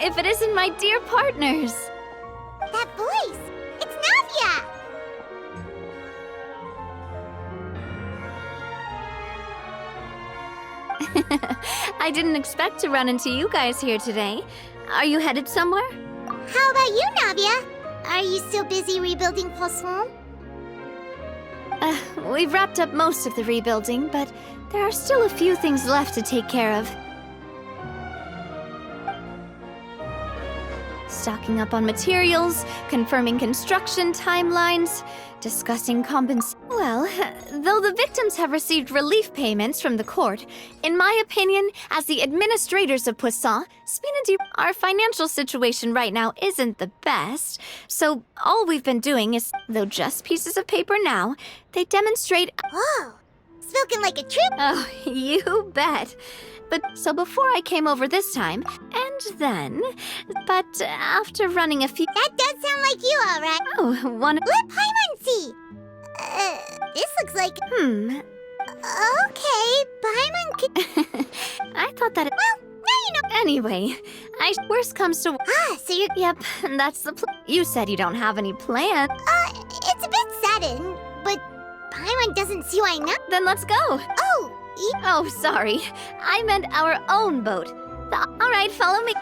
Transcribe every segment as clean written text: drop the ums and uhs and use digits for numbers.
if it isn't my dear partners? That voice! It's Navia! I didn't expect to run into you guys here today. Are you headed somewhere? How about you, Navia? Are you still busy rebuilding Poisson? We've wrapped up most of the rebuilding, but there are still a few things left to take care of. Stocking up on materials, confirming construction timelines, discussing compensation. Well, though the victims have received relief payments from the court, in my opinion, as the administrators of Poisson, Spinady, our financial situation right now isn't the best. So all we've been doing is, though just pieces of paper now, they demonstrate. Whoa! Spoken like a true. Oh, you bet. But so before I came over this time, and then, but after running a few. That does sound like you, all right. Oh, one. Let Paimon see. This looks like. Okay, Paimon could. I thought that. Well, now you know. Anyway, worst comes to. So you're. Yep, that's the You said you don't have any plan. It's a bit sudden, but Paimon doesn't see why not. Then let's go. Oh, Oh, sorry. I meant our own boat. All right, follow me.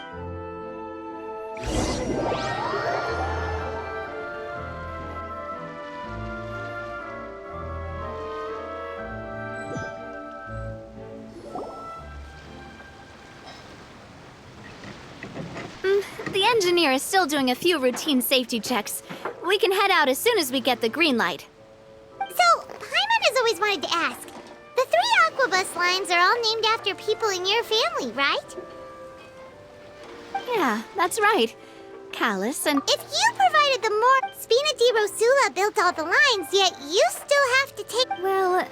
The engineer is still doing a few routine safety checks. We can head out as soon as we get the green light. So, Paimon has always wanted to ask. The 3 Aquabus lines are all named after people in your family, right? Yeah, that's right. Callus and... If you provided the more, Spina di Rosula built all the lines, yet you still have to take... Well,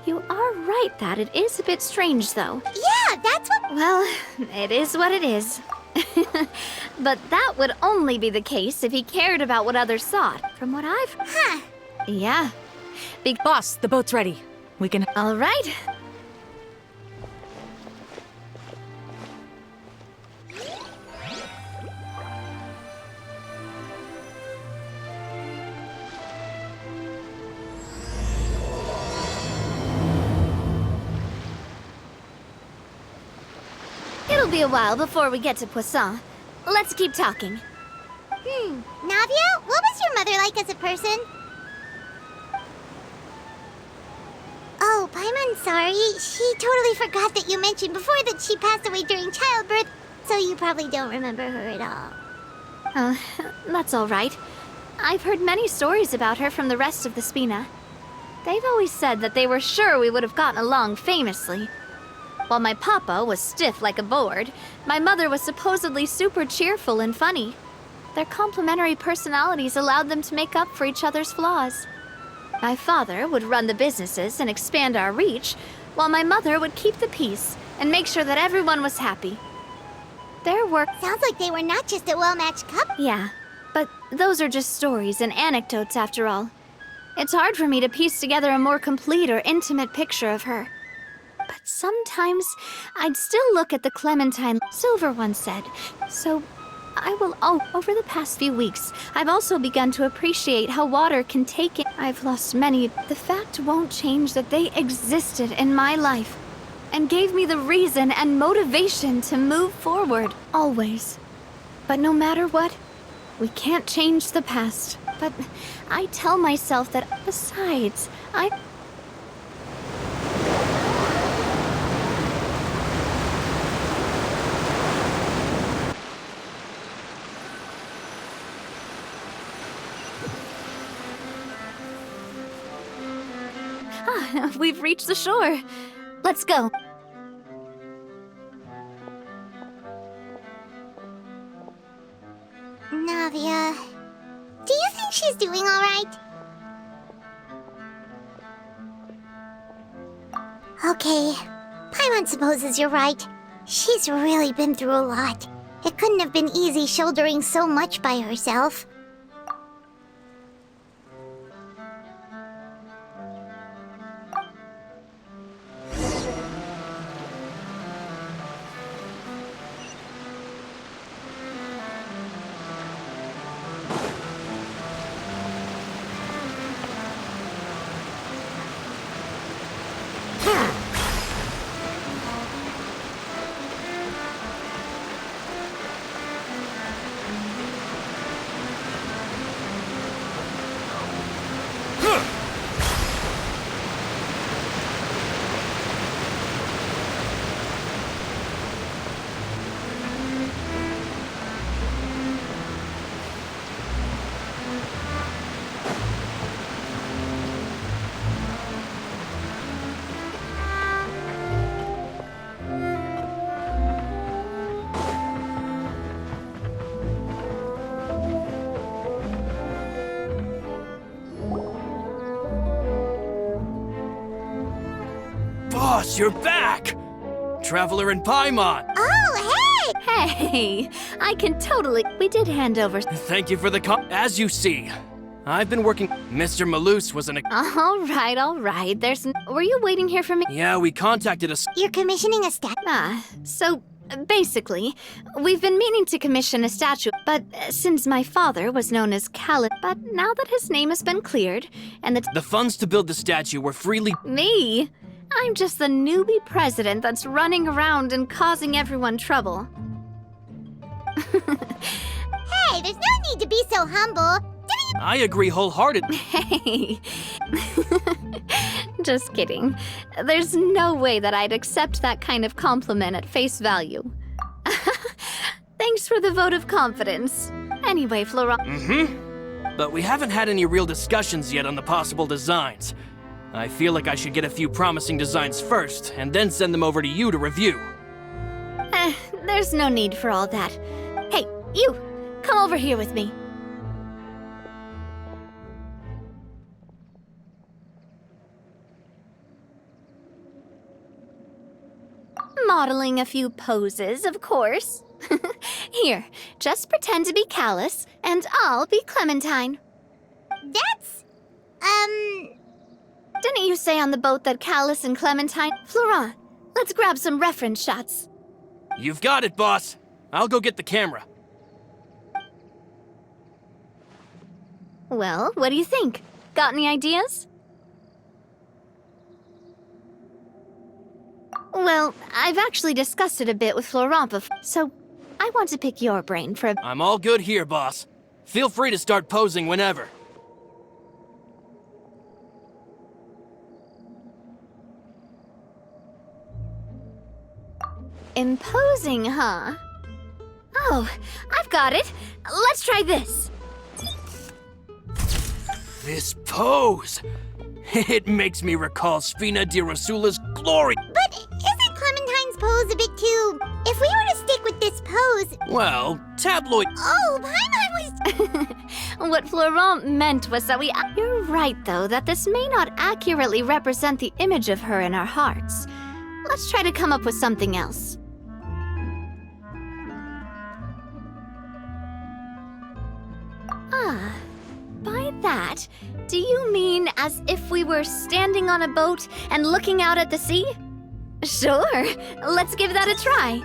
you are right that it is a bit strange, though. Yeah, that's what... Well, it is what it is. But that would only be the case if he cared about what others thought. From what I've... Huh. Yeah. Big boss, the boat's ready. We can... All right. It'll be a while before we get to Poisson. Let's keep talking. Navia, what was your mother like as a person? Oh, Paimon, sorry. She totally forgot that you mentioned before that she passed away during childbirth, so you probably don't remember her at all. That's all right. I've heard many stories about her from the rest of the Spina. They've always said that they were sure we would have gotten along famously. While my papa was stiff like a board, my mother was supposedly super cheerful and funny. Their complementary personalities allowed them to make up for each other's flaws. My father would run the businesses and expand our reach, while my mother would keep the peace and make sure that everyone was happy. Their work... Sounds like they were not just a well-matched couple. Yeah, but those are just stories and anecdotes after all. It's hard for me to piece together a more complete or intimate picture of her. But sometimes I'd still look at the Clementine Silver once said. So I will... Oh, over the past few weeks, I've also begun to appreciate how water can take it. I've lost many. The fact won't change that they existed in my life and gave me the reason and motivation to move forward, always. But no matter what, we can't change the past. But I tell myself that besides, we've reached the shore. Let's go. Navia, do you think she's doing all right? Okay, Paimon supposes you're right. She's really been through a lot. It couldn't have been easy shouldering so much by herself. Boss, you're back! Traveler and Paimon! Oh, hey! Hey, I can totally. We did hand over. Thank you for the As you see, I've been working. Mr. Malus was an. All right. Were you waiting here for me? Yeah, we contacted us. You're commissioning a So basically, we've been meaning to commission a statue, but since my father was known as but now that his name has been cleared, and The funds to build the statue were freely. Me? I'm just the newbie president that's running around and causing everyone trouble. Hey, there's no need to be so humble. I agree wholeheartedly. Hey. Just kidding. There's no way that I'd accept that kind of compliment at face value. Thanks for the vote of confidence. Anyway, Florent. But we haven't had any real discussions yet on the possible designs. I feel like I should get a few promising designs first, and then send them over to you to review. There's no need for all that. Hey, you! Come over here with me. Modeling a few poses, of course. Here, just pretend to be Callus, and I'll be Clementine. That's, Didn't you say on the boat that Callus and Clementine... Florent, let's grab some reference shots. You've got it, boss. I'll go get the camera. Well, what do you think? Got any ideas? Well, I've actually discussed it a bit with Florent before, so I want to pick your brain for a... I'm all good here, boss. Feel free to start posing whenever. Imposing, huh? Oh, I've got it. Let's try this. This pose! It makes me recall Sfina di Rosula's glory. but isn't Clementine's pose a bit too... If we were to stick with this pose... Well, tabloid. Oh, Paimon was... What Florent meant was that You're right, though, that this may not accurately represent the image of her in our hearts. Let's try to come up with something else. By that, do you mean as if we were standing on a boat and looking out at the sea? Sure, let's give that a try.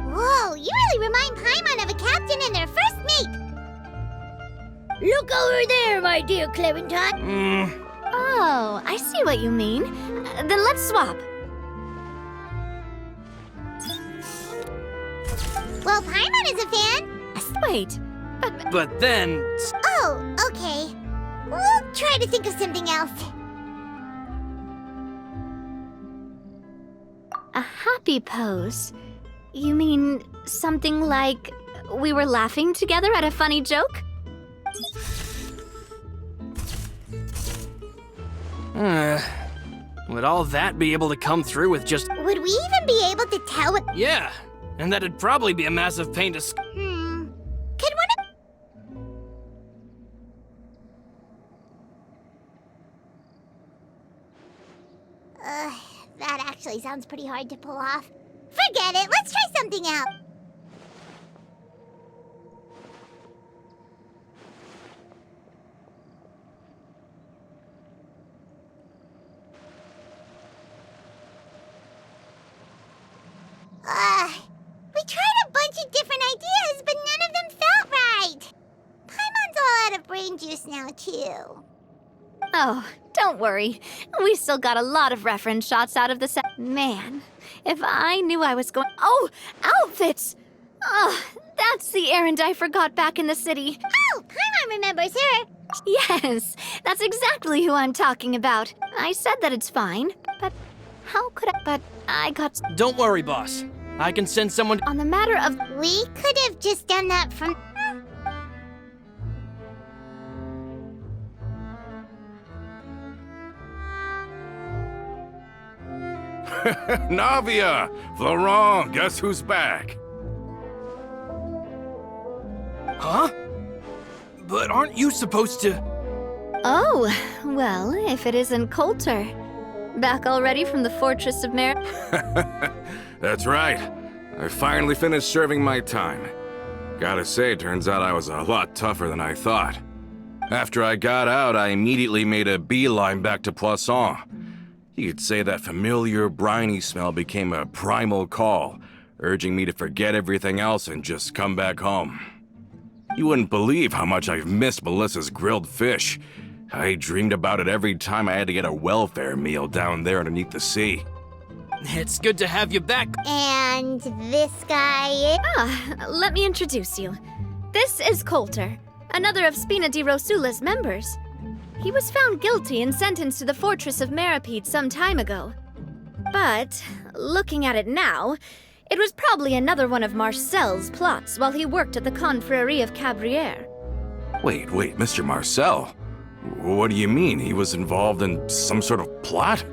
Whoa, you really remind Paimon of a captain in their first meet. Look over there, my dear Clementine. Oh, I see what you mean. Then let's swap. Well, Paimon is a fan. Wait, But then. Oh, okay. We'll try to think of something else. a happy pose? You mean something like we were laughing together at a funny joke? Would all that be able to come through with just... Would we even be able to tell what... Yeah, and that'd probably be a massive pain to... Could one of... That actually sounds pretty hard to pull off. Forget it, let's try something out. We tried a bunch of different ideas, but none of them felt right. Paimon's all out of brain juice now, too. Oh, don't worry. We still got a lot of reference shots out of the set. Man, if I knew I was going... Oh, outfits! Oh, that's the errand I forgot back in the city. Oh, Paimon remembers her. Yes, that's exactly who I'm talking about. I said that it's fine, but how could I... But I got... Don't worry, boss. I can send someone... On the matter of... We could have just done that from... Navia! Florent, guess who's back? Huh? But aren't you supposed to... Oh, well, if it isn't Coulter. Back already from the Fortress of Mer? That's right. I finally finished serving my time. Gotta say, turns out I was a lot tougher than I thought. After I got out, I immediately made a beeline back to Poisson. You could say that familiar, briny smell became a primal call, urging me to forget everything else and just come back home. You wouldn't believe how much I've missed Melissa's grilled fish. I dreamed about it every time I had to get a welfare meal down there underneath the sea. It's good to have you back. And this guy is... Let me introduce you. This is Coulter, another of Spina di Rosula's members. He was found guilty and sentenced to the Fortress of Meripede some time ago. But, looking at it now, it was probably another one of Marcel's plots while he worked at the Confrérie of Cabrières. Wait, Mr. Marcel? What do you mean? He was involved in some sort of plot?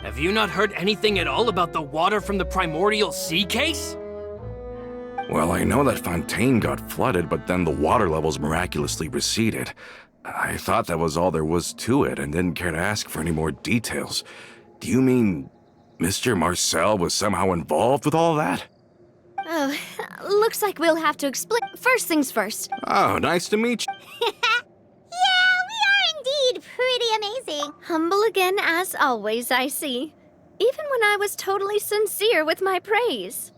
Have you not heard anything at all about the water from the primordial sea case? Well, I know that Fontaine got flooded, but then the water levels miraculously receded. I thought that was all there was to it and didn't care to ask for any more details. Do you mean Mr. Marcel was somehow involved with all that? Oh, looks like we'll have to explain. First things first. Oh, nice to meet you. Yeah, we are indeed pretty amazing. Humble again as always, I see. Even when I was totally sincere with my praise.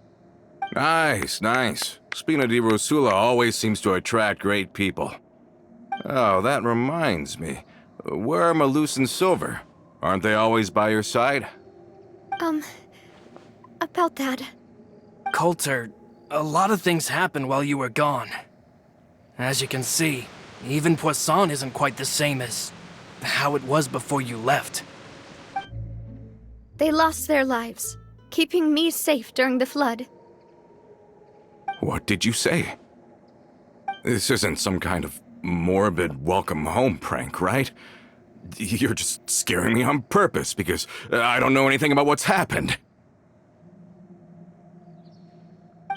Nice. Spina di Rosula always seems to attract great people. Oh, that reminds me. Where are Malus and Silver? Aren't they always by your side? About that. Coulter, a lot of things happened while you were gone. As you can see, even Poisson isn't quite the same as how it was before you left. They lost their lives, keeping me safe during the flood. What did you say? This isn't some kind of morbid welcome home prank, right? You're just scaring me on purpose because I don't know anything about what's happened.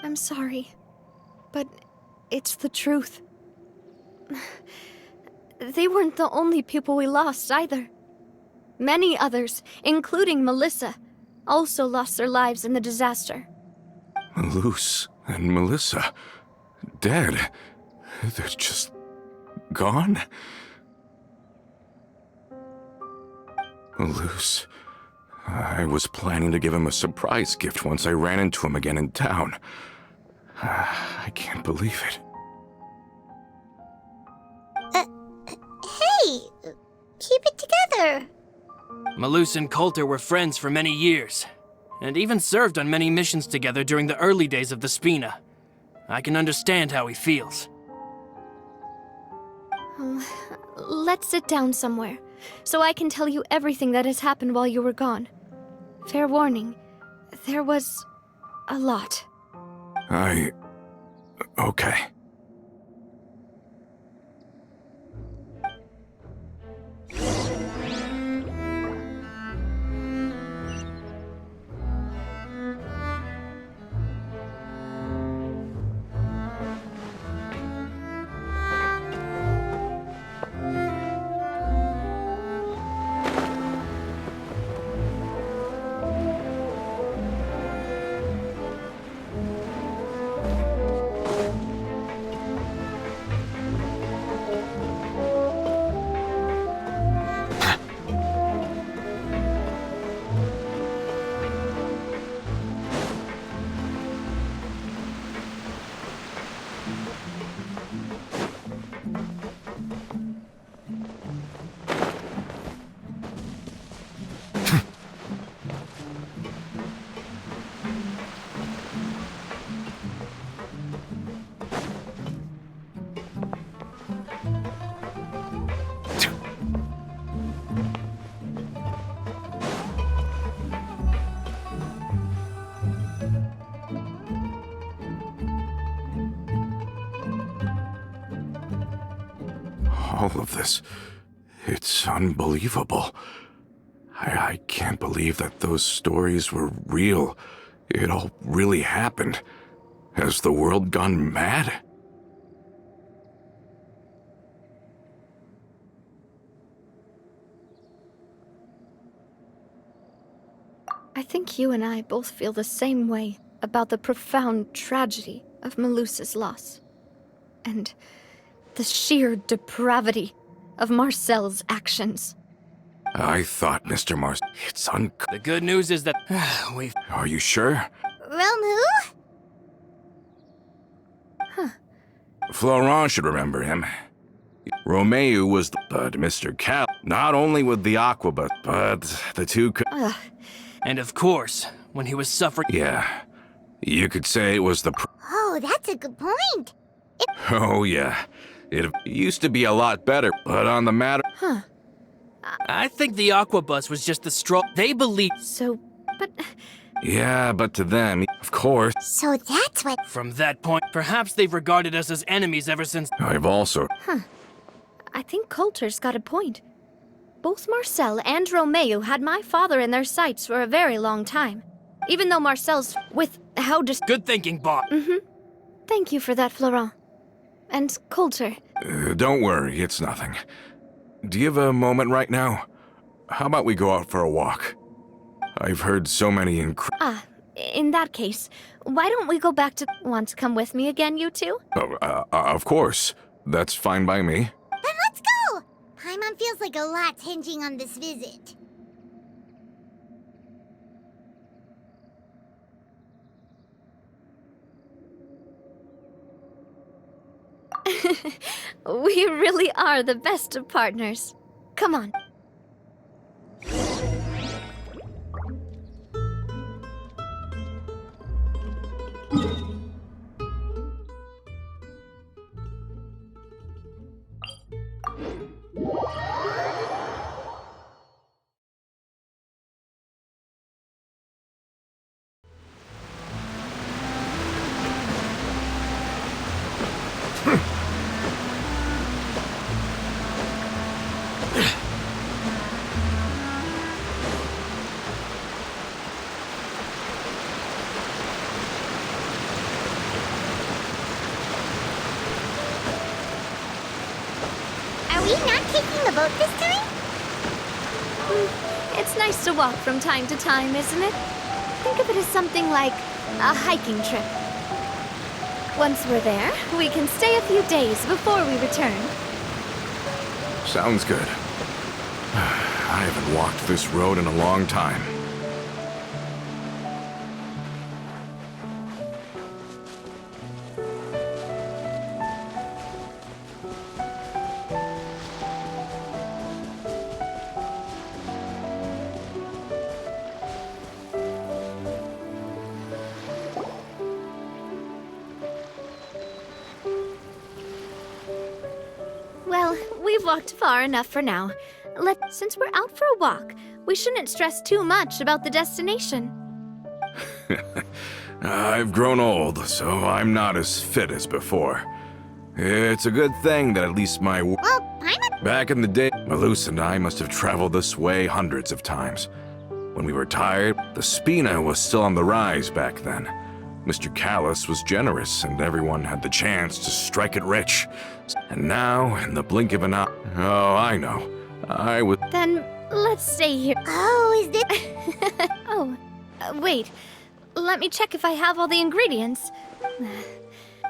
I'm sorry, but it's the truth. They weren't the only people we lost either. Many others, including Melissa, also lost their lives in the disaster. Malus and Melissa, dead. They're just gone? Malus, I was planning to give him a surprise gift once I ran into him again in town. I can't believe it. Hey, keep it together. Malus and Coulter were friends for many years, and even served on many missions together during the early days of the Spina. I can understand how he feels. Let's sit down somewhere, so I can tell you everything that has happened while you were gone. Fair warning, there was a lot. Okay. All of this, it's unbelievable. I can't believe that those stories were real. It all really happened. Has the world gone mad? I think you and I both feel the same way about the profound tragedy of Melusa's loss. And the sheer depravity of Marcel's actions. I thought, Mr. Mars, it's The good news is that we've... Are you sure? Romu? Florent should remember him. Romeo was but Mr. Cal, not only with the Aquabus, but the two Ugh, And of course, when he was suffering... Yeah, you could say it was the Oh, that's a good point. Oh yeah, it used to be a lot better, but on the matter... I think the Aquabus was just the straw. They believe... so, but Yeah, but to them, of course. So that's what... From that point, perhaps they've regarded us as enemies ever since... I've also... I think Coulter's got a point. Both Marcel and Romeo had my father in their sights for a very long time. Even though Marcel's with how Good thinking, Bob. Thank you for that, Florent. And Coulter. Don't worry, it's nothing. Do you have a moment right now? How about we go out for a walk? I've heard so many In that case, why don't we go back to... Want to come with me again, you two? Of course. That's fine by me. Then let's go! Paimon feels like a lot's hinging on this visit. We really are the best of partners. Come on. Are we not taking the boat this time? It's nice to walk from time to time, isn't it? Think of it as something like a hiking trip. Once we're there, we can stay a few days before we return. Sounds good. I haven't walked this road in a long time. Well, we've walked far enough for now. Since we're out for a walk, we shouldn't stress too much about the destination. I've grown old, so I'm not as fit as before. It's a good thing that at least my... Well, Paimon... Back in the day, Melusa and I must have traveled this way hundreds of times. When we were tired, the Spina was still on the rise back then. Mr. Callus was generous, and everyone had the chance to strike it rich. And now, in the blink of an eye... Oh, I know. I would... Then let's stay here. Oh, is this... Oh, wait. Let me check if I have all the ingredients.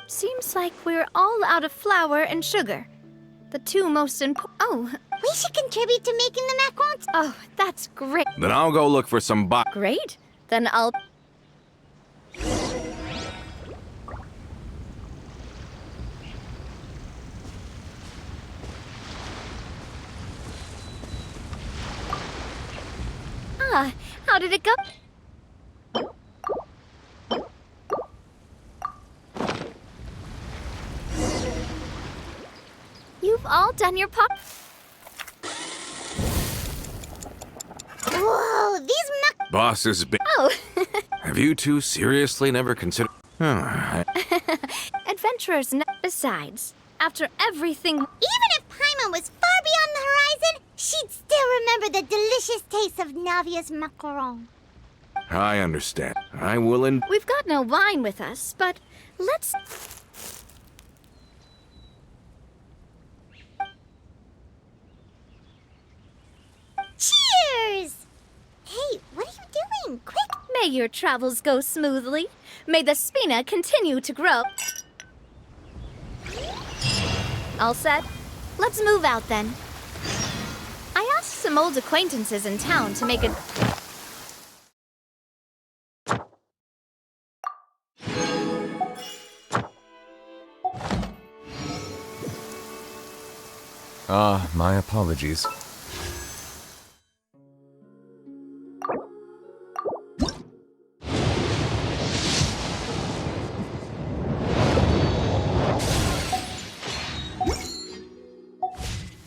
Seems like we're all out of flour and sugar. The two most important... Oh, We should contribute to making the macarons. oh, that's great. Then I'll go look for some Great. Then I'll... Ah, how did it go? You've all done your part. Whoa, these Boss's... Oh, Have you two seriously never considered... adventurers. Besides, after everything. Even if Paimon was far beyond the horizon, she'd still remember the delicious taste of Navia's macaron. I understand. I will in... We've got no wine with us, but let's. Cheers! Hey, what are you doing? Quick! May your travels go smoothly. May the spina continue to grow. All set? Let's move out then. I asked some old acquaintances in town to make a... My apologies.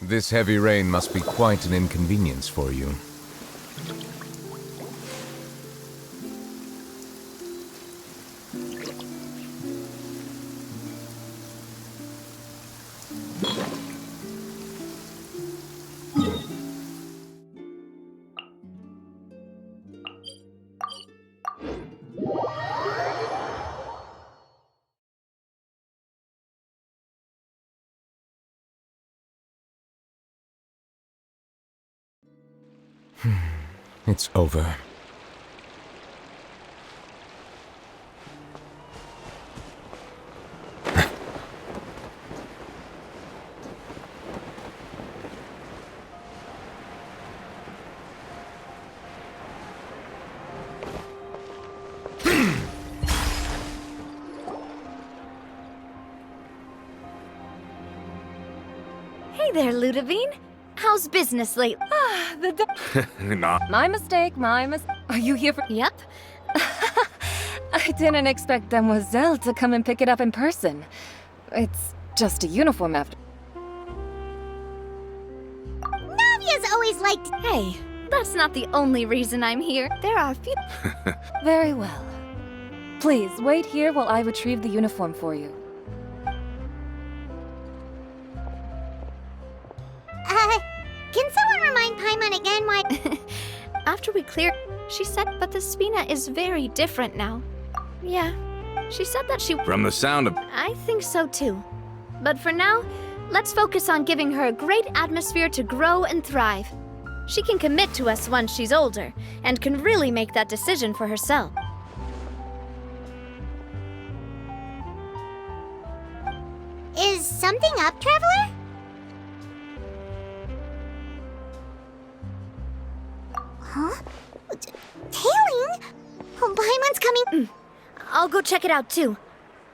This heavy rain must be quite an inconvenience for you. It's over. Hey there, Ludovine. How's business lately? Nah. My mistake, Are you here for... Yep. I didn't expect Demoiselle to come and pick it up in person. It's just a uniform after... Navia's always liked... Hey, that's not the only reason I'm here. There are a few... Very well. Please, wait here while I retrieve the uniform for you. Can someone remind Paimon again why... After we clear... She said, but the spina is very different now. Yeah, she said that she... From the sound of... I think so too. But for now, let's focus on giving her a great atmosphere to grow and thrive. She can commit to us once she's older, and can really make that decision for herself. Is something up, Traveler? Huh? Tailing? Oh, Paimon's coming... I'll go check it out too.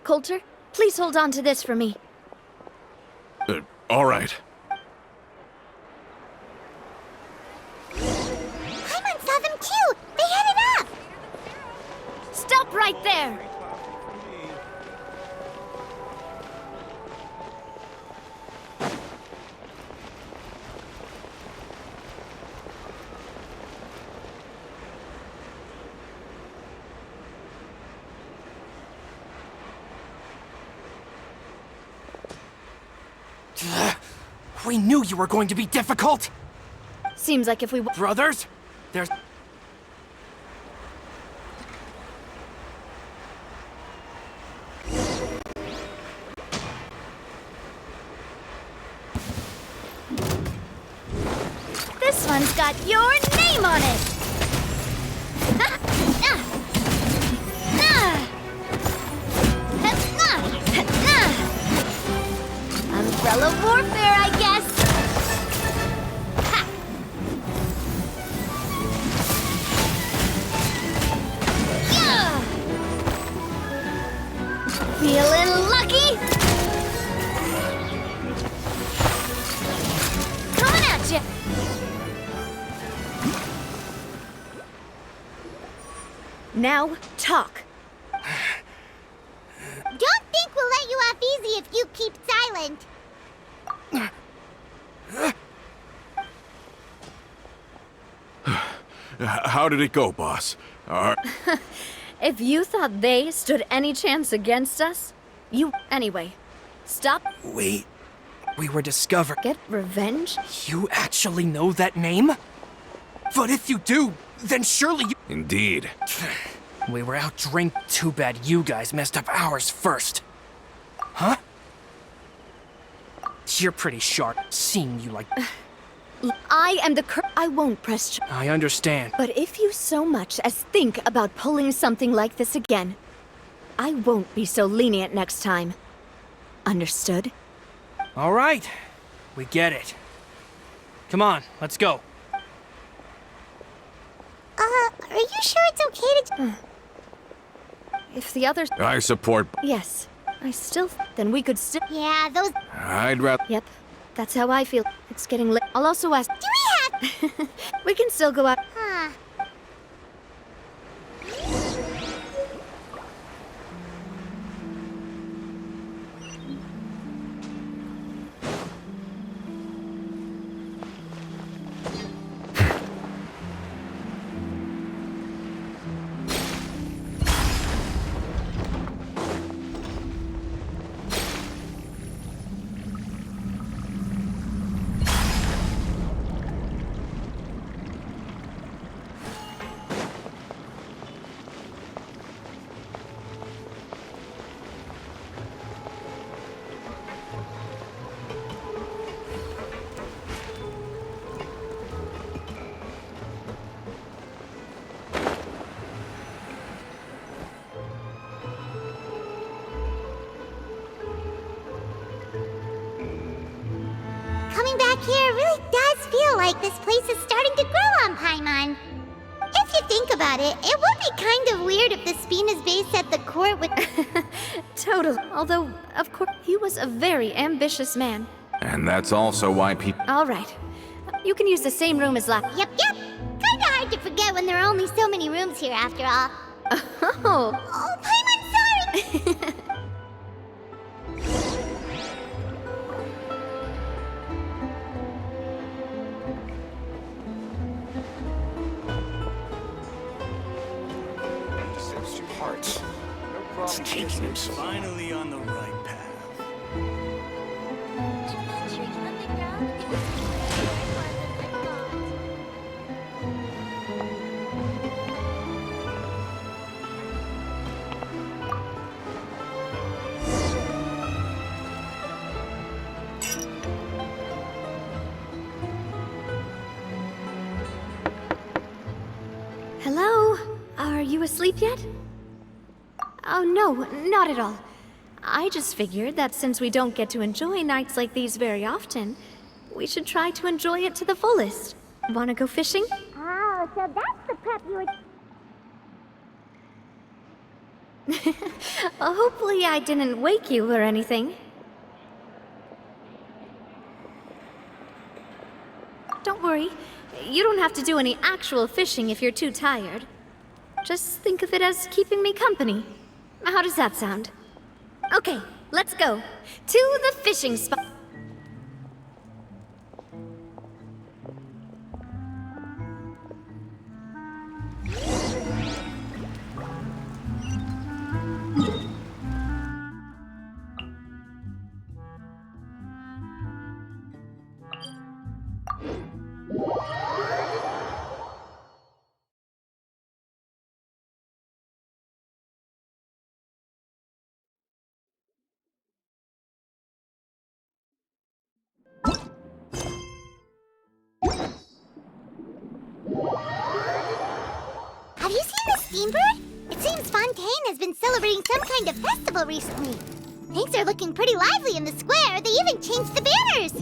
Coulter, please hold on to this for me. All right. Paimon saw them too! They headed up! Stop right there! We knew you were going to be difficult! Seems like if we... Brothers? There's... This one's got your name on it! Umbrella warfare, I guess! Ha! Yeah! Feeling lucky? Coming at you! Now, talk. Don't think we'll let you off easy if you keep silent. How did it go, boss? If you thought they stood any chance against us, you... Anyway, stop. We were discovered. Get revenge? You actually know that name? But if you do, then surely you... Indeed. We were outdrank. Too bad you guys messed up ours first. Huh? You're pretty sharp, seeing you like... I am the I won't press I understand. But if you so much as think about pulling something like this again, I won't be so lenient next time. Understood? All right. We get it. Come on, let's go. Are you sure it's okay to... If the others... I support. Yes. I still... Then we could still... Yeah, those... I'd rather. Yep. That's how I feel. It's getting late. I'll also ask... Do we have... We can still go out... Huh. Coming back here really does feel like this place is starting to grow on Paimon. If you think about it, it would be kind of weird if the Spina's base at the court would... Totally. Although, of course, he was a very ambitious man. And that's also why people. All right. You can use the same room as last... Yep. Kinda hard to forget when there are only so many rooms here after all. Oh. Oh, Paimon, sorry! Parts. No problem. It's taking him so long. Finally on the right path. Hello? Are you asleep yet? Oh, no, not at all. I just figured that since we don't get to enjoy nights like these very often, we should try to enjoy it to the fullest. Wanna go fishing? Oh, so that's the prep you were... Hopefully I didn't wake you or anything. Don't worry. You don't have to do any actual fishing if you're too tired. Just think of it as keeping me company. How does that sound? Okay, let's go. To the fishing spot. Have you seen the steambird? It seems Fontaine has been celebrating some kind of festival recently. Things are looking pretty lively in the square. They even changed the banners.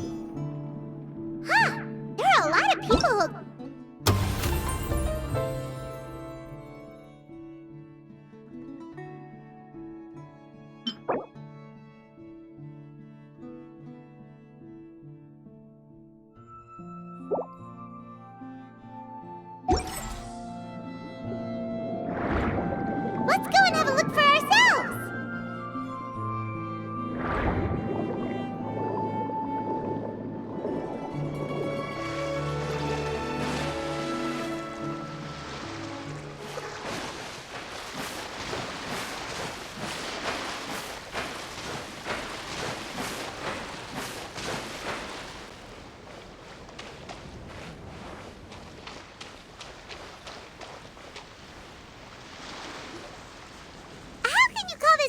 Huh. There are a lot of people who... Let's go and have a look for ourselves!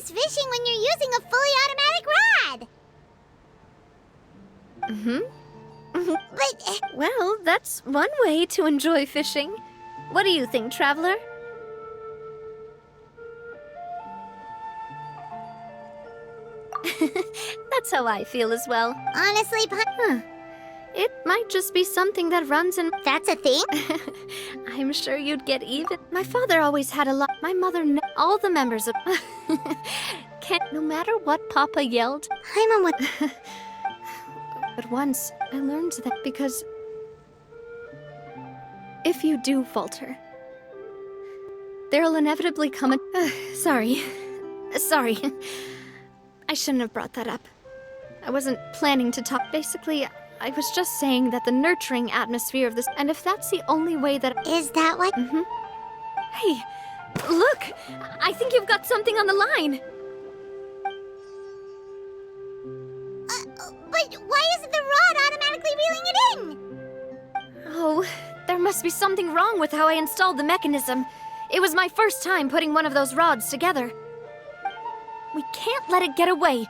Fishing when you're using a fully automatic rod. Mm-hmm. But Well, That's one way to enjoy fishing. What do you think, Traveler? That's how I feel as well. Honestly, It might just be something that runs in... that's a thing? I'm sure you'd get even. My father always had a lot. My mother all the members of... No matter what Papa yelled. Paimon would... But once, I learned that because... if you do falter, there'll inevitably come a... sorry. Sorry. I shouldn't have brought that up. I wasn't planning to talk. Basically, I was just saying that the nurturing atmosphere of this... And if that's the only way that... Is that what... Hey, look! I think you've got something on the line! But why isn't the rod automatically reeling it in? Oh, there must be something wrong with how I installed the mechanism. It was my first time putting one of those rods together. We can't let it get away.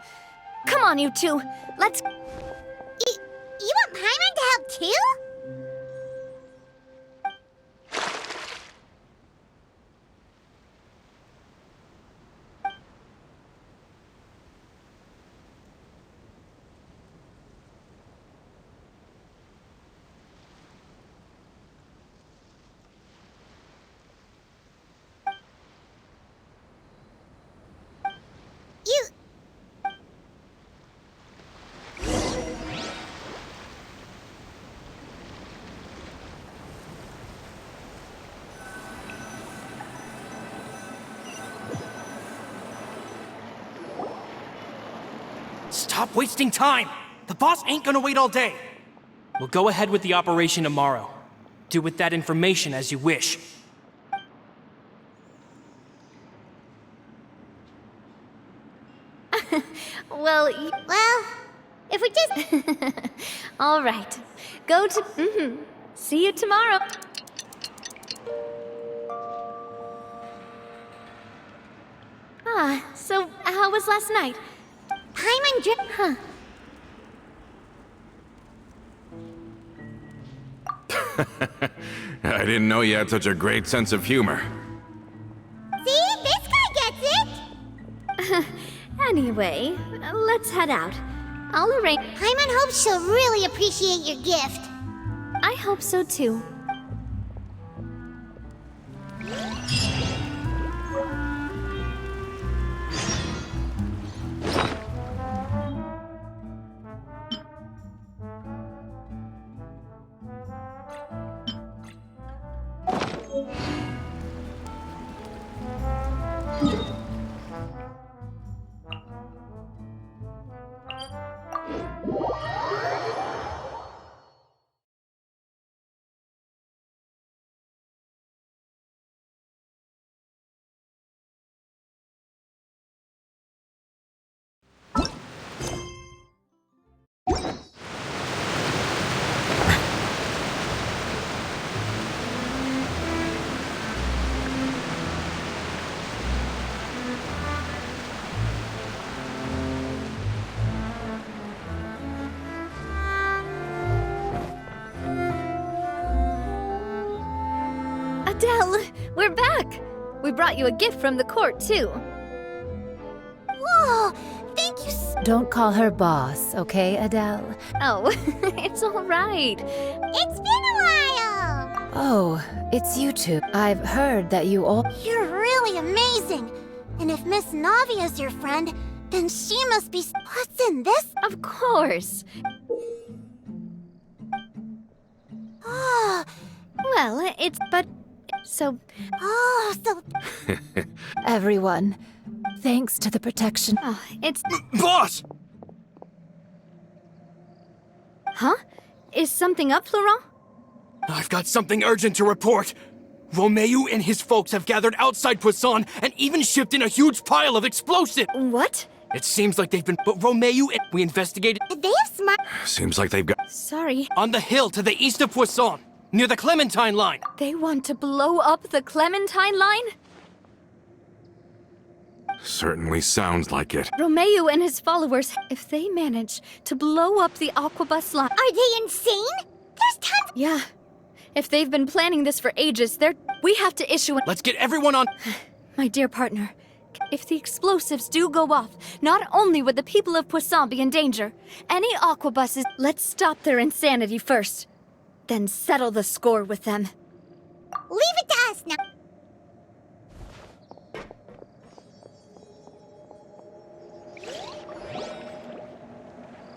Come on, you two. Let's... You want Paimon to help too? You... Stop wasting time! The boss ain't gonna wait all day! We'll go ahead with the operation tomorrow. Do with that information as you wish. Well, Well, if we just... all right. Go to... See you tomorrow. Ah, so how was last night? Paimon drip... Huh. I didn't know you had such a great sense of humor. See? This guy gets it! Anyway, let's head out. I'll arrange... Paimon hopes she'll really appreciate your gift. I hope so too. Adele, we're back! We brought you a gift from the court, too. Whoa! Thank you Don't call her boss, okay, Adele? Oh, it's all right. It's been a while! Oh, it's you two. I've heard that you all... You're really amazing! And if Miss Navia's your friend, then she must be... What's in this? Of course. Oh, Well, it's... but... So... so... Everyone, thanks to the protection... Oh, it's... Boss! Huh? Is something up, Florent? I've got something urgent to report. Romeu and his folks have gathered outside Poisson and even shipped in a huge pile of explosive. What? It seems like they've been... But Romeu and... We investigated... They have smart... Seems like they've got... Sorry. On the hill to the east of Poisson, near the Clementine line. They want to blow up the Clementine line? Certainly sounds like it. Romeu and his followers, if they manage to blow up the Aquabus line... Are they insane? There's tons... Yeah, If they've been planning this for ages, we have to issue Let's get everyone on. My dear partner, if the explosives do go off, not only would the people of Poisson be in danger, any aquabuses... Let's stop their insanity first, then settle the score with them. Leave it to us now.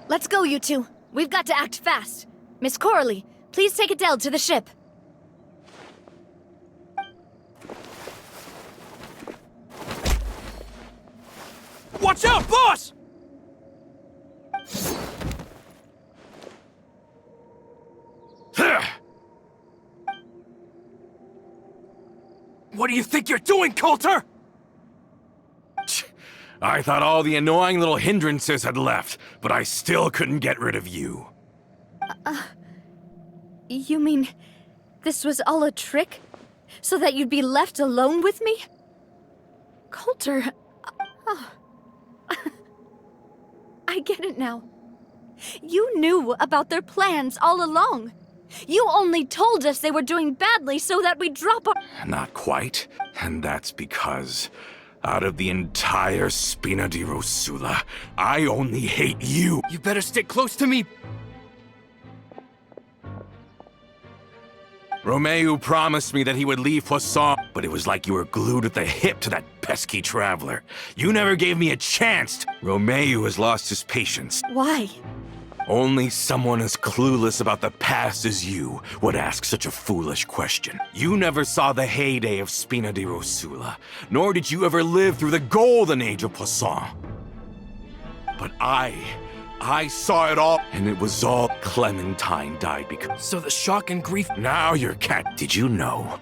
Let's go, you two. We've got to act fast. Miss Coralie, please take Adele to the ship. Watch out, boss! What do you think you're doing, Coulter? I thought all the annoying little hindrances had left, but I still couldn't get rid of you. You mean this was all a trick? So that you'd be left alone with me? Coulter... I get it now. You knew about their plans all along. You only told us they were doing badly so that we'd drop our... Not quite. And that's because, out of the entire Spina di Rosula, I only hate you. You better stick close to me. Romeo promised me that he would leave Poisson, but it was like you were glued at the hip to that pesky traveler. You never gave me a chance. Romeo has lost his patience. Why? Only someone as clueless about the past as you would ask such a foolish question. You never saw the heyday of Spina di Rosula, nor did you ever live through the golden age of Poisson. But I saw it all, and it was all Clementine died because... So the shock and grief... Now you're cat. Did you know?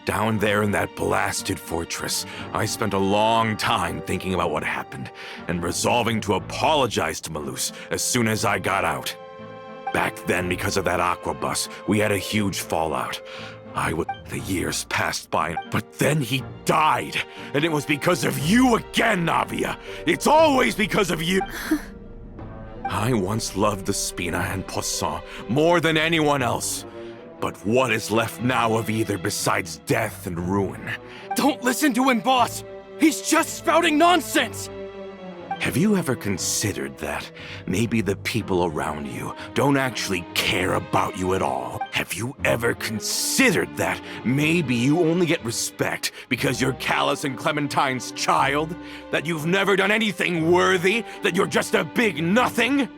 Down there in that blasted fortress, I spent a long time thinking about what happened, and resolving to apologize to Malus as soon as I got out. Back then, because of that aquabus, we had a huge fallout. The years passed by, but then he died, and it was because of you again, Navia. It's always because of you. I once loved the Spina and Poisson more than anyone else. But what is left now of either besides death and ruin? Don't listen to him, boss! He's just spouting nonsense! Have you ever considered that maybe the people around you don't actually care about you at all? Have you ever considered that maybe you only get respect because you're Callus and Clementine's child? That you've never done anything worthy? That you're just a big nothing?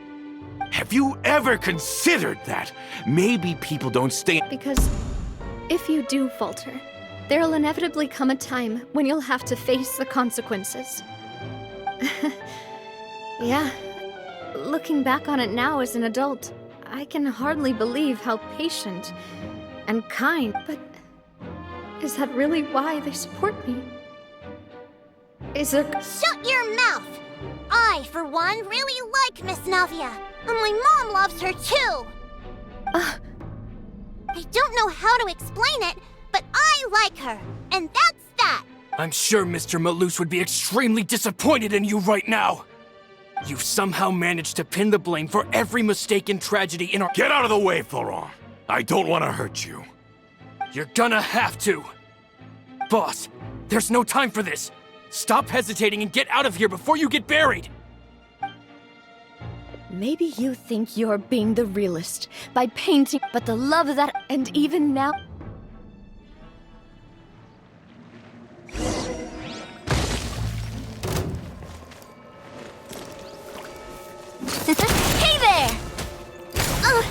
Have you ever considered that maybe people don't stay— Because if you do falter, there'll inevitably come a time when you'll have to face the consequences. Yeah, looking back on it now as an adult, I can hardly believe how patient and kind, but is that really why they support me? Is there— Shut your mouth! I, for one, really like Miss Navia, and my mom loves her too! I don't know how to explain it, but I like her, and that's that! I'm sure Mr. Malus would be extremely disappointed in you right now. You've somehow managed to pin the blame for every mistake and tragedy in our— Get out of the way, Florent! I don't want to hurt you. You're gonna have to. Boss, there's no time for this. Stop hesitating and get out of here before you get buried! Maybe you think you're being the realist by painting, but the love of that— and even now— Hey there! Ooh!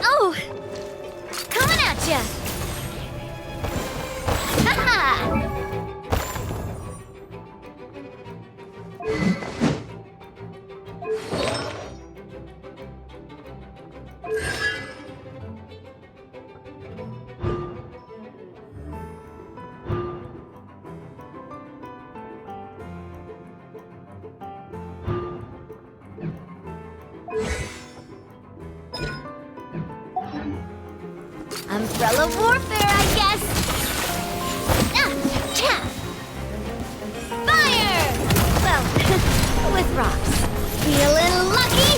Oh! Coming at ya! Ha-ha! Umbrella warfare, I guess! Fire! Well, with rocks. Feeling lucky?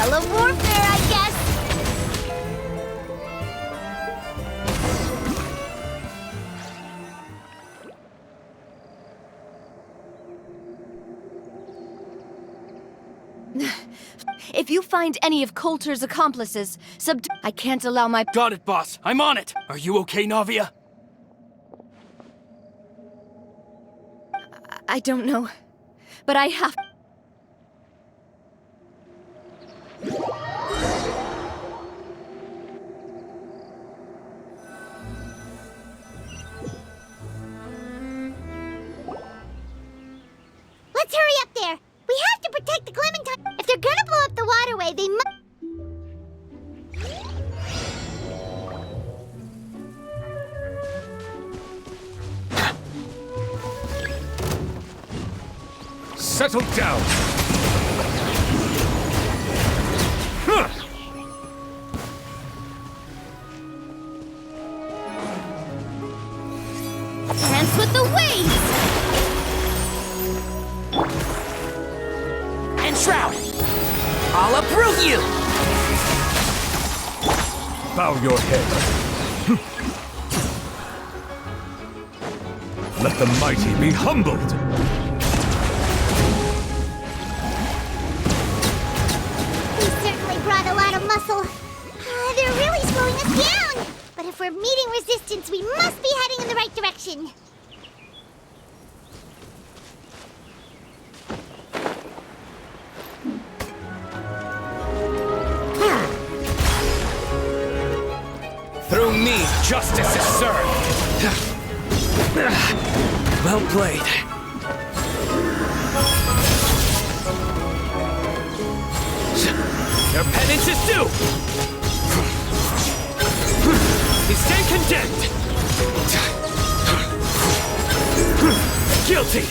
guerrilla warfare, I guess. If you find any of Coulter's accomplices, I can't allow my— Got it, boss. I'm on it. Are you okay, Navia? I don't know. But I have— Let's hurry up there. We have to protect the Clementine. If they're gonna blow up the waterway, they must. Settle down! Huh. Dance with the waves! And Shroud! I'll uproot you! Bow your head. Let the mighty be humbled! We certainly brought a lot of muscle. They're really slowing us down. But if we're meeting resistance, we must be heading in the right direction. Through me, justice is served. Well played. Your penance is due! You stand condemned! Guilty!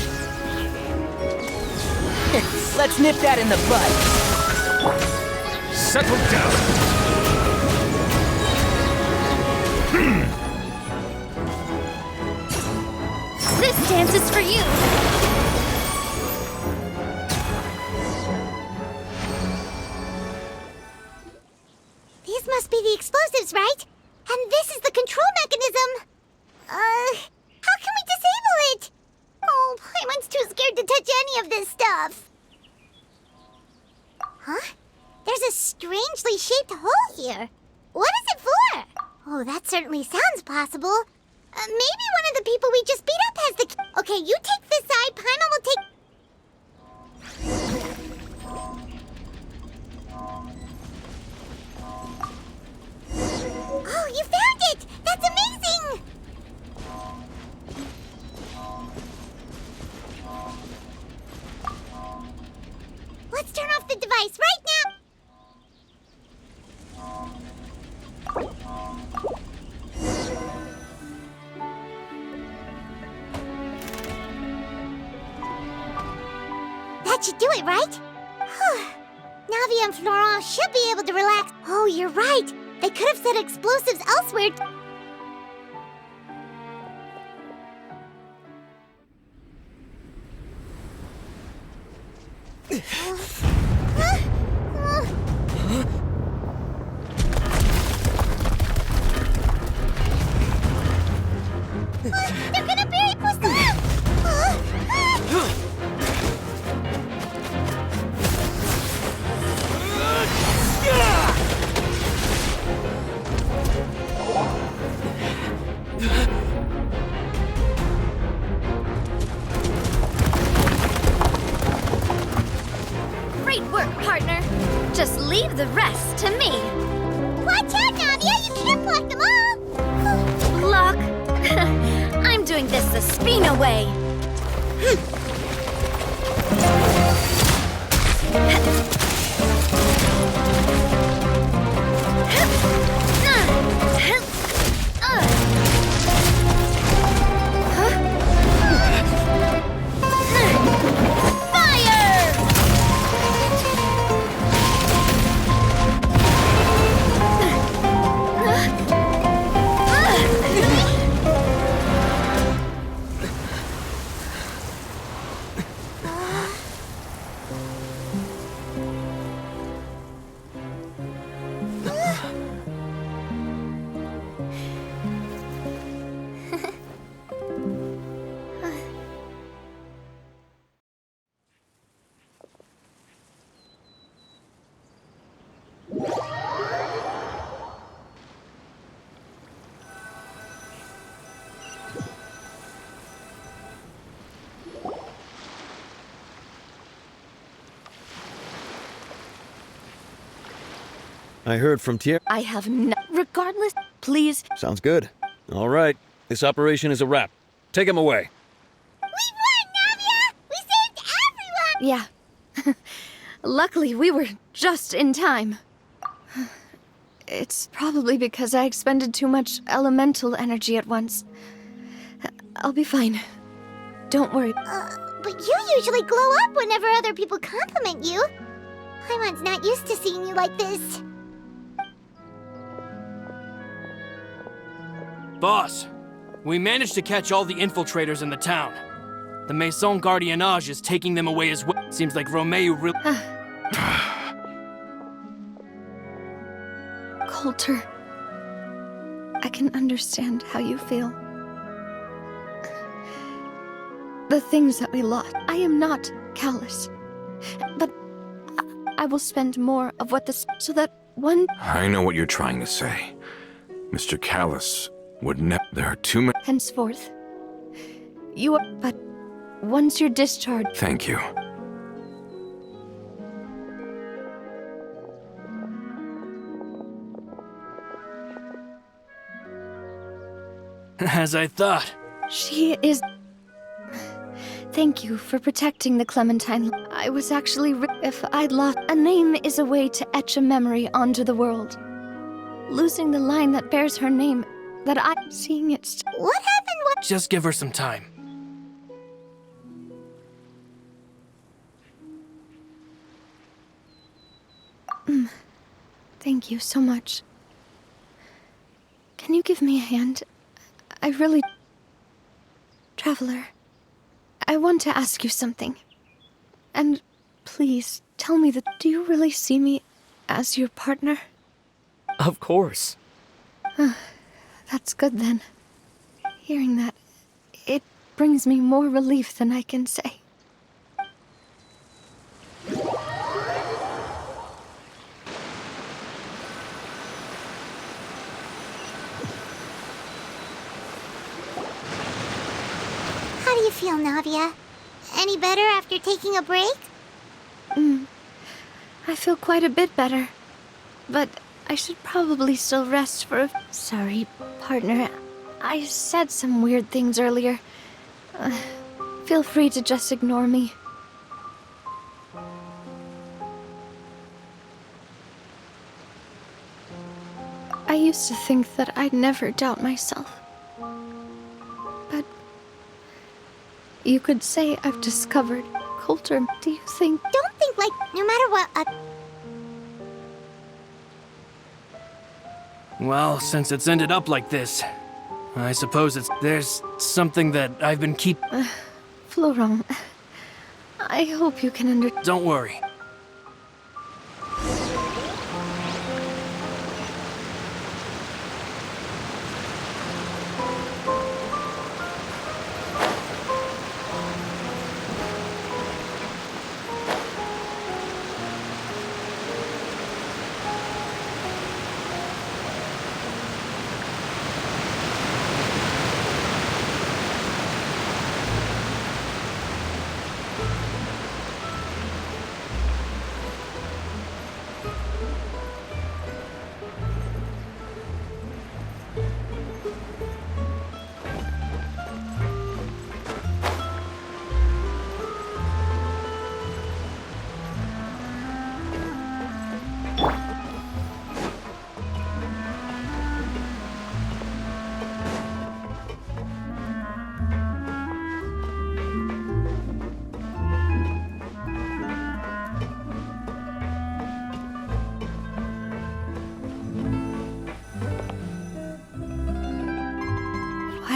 Let's nip that in the bud. Settle down! This dance is for you! These must be the explosives, right? And this is the control mechanism. How can we disable it? Oh, Paimon's too scared to touch any of this stuff. Huh? There's a strangely shaped hole here. What is it for? Oh, that certainly sounds possible. Maybe one of the people we just beat up has the key. Okay, you take this side, Paimon will take... Oh, you found it! That's amazing! Let's turn off the device right now! That should do it, right? Whew. Navia and Florent should be able to relax. Oh, you're right. They could have set explosives elsewhere. They're gonna bury Poisson! Great work, partner. Just leave the rest to me. Watch out, Navia! You can't block them all! Block. I'm doing this the Spina way. I heard from Tier. I have no. Regardless, please. Sounds good. All right. This operation is a wrap. Take him away. We won, Navia! We saved everyone! Yeah. Luckily, we were just in time. It's probably because I expended too much elemental energy at once. I'll be fine. Don't worry. But you usually glow up whenever other people compliment you. Paimon's not used to seeing you like this. Boss, we managed to catch all the infiltrators in the town. The Maison Gardiennage is taking them away as well. Seems like Romeo really... Coulter, I can understand how you feel. The things that we lost. I am not callous. But I will spend more of what this... so that one... I know what you're trying to say. Mr. Callus would never... There are too many... Henceforth, you are... But once you're discharged... Thank you. As I thought. She is... Thank you for protecting the Clementine. I was actually... If I'd lost... A name is a way to etch a memory onto the world. Losing the line that bears her name, that I'm seeing it... What happened? What? Just give her some time. Thank you so much. Can you give me a hand? I really... Traveler, I want to ask you something. And please, tell me that... Do you really see me as your partner? Of course. That's good then. Hearing that, it brings me more relief than I can say. How do you feel, Navia? Any better after taking a break? I feel quite a bit better. But I should probably still rest for a... Sorry, partner. I said some weird things earlier. Feel free to just ignore me. I used to think that I'd never doubt myself. But you could say I've discovered Coulter. Do you think... Don't think like no matter what Well, since it's ended up like this, I suppose there's something that I've been Florent, I hope you can Don't worry.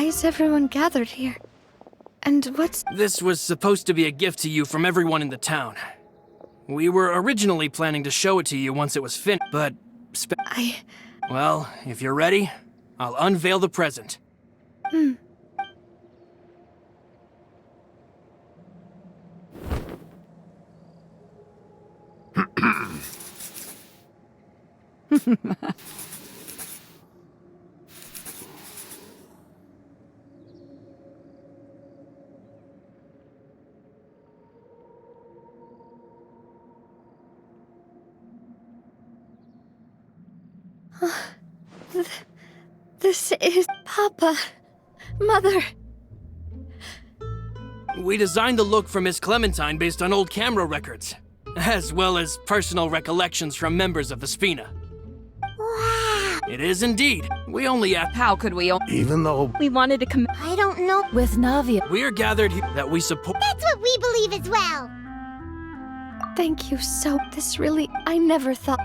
Why is everyone gathered here? And what's... This was supposed to be a gift to you from everyone in the town. We were originally planning to show it to you once it was finished, but... Well, if you're ready, I'll unveil the present. This is Papa. Mother. We designed the look for Miss Clementine based on old camera records, as well as personal recollections from members of the Spina. Wow. It is indeed. We only ask. How could we? Even though We wanted to come I don't know. with Navia. We are gathered here that we support. That's what we believe as well. Thank you so. This really. I never thought.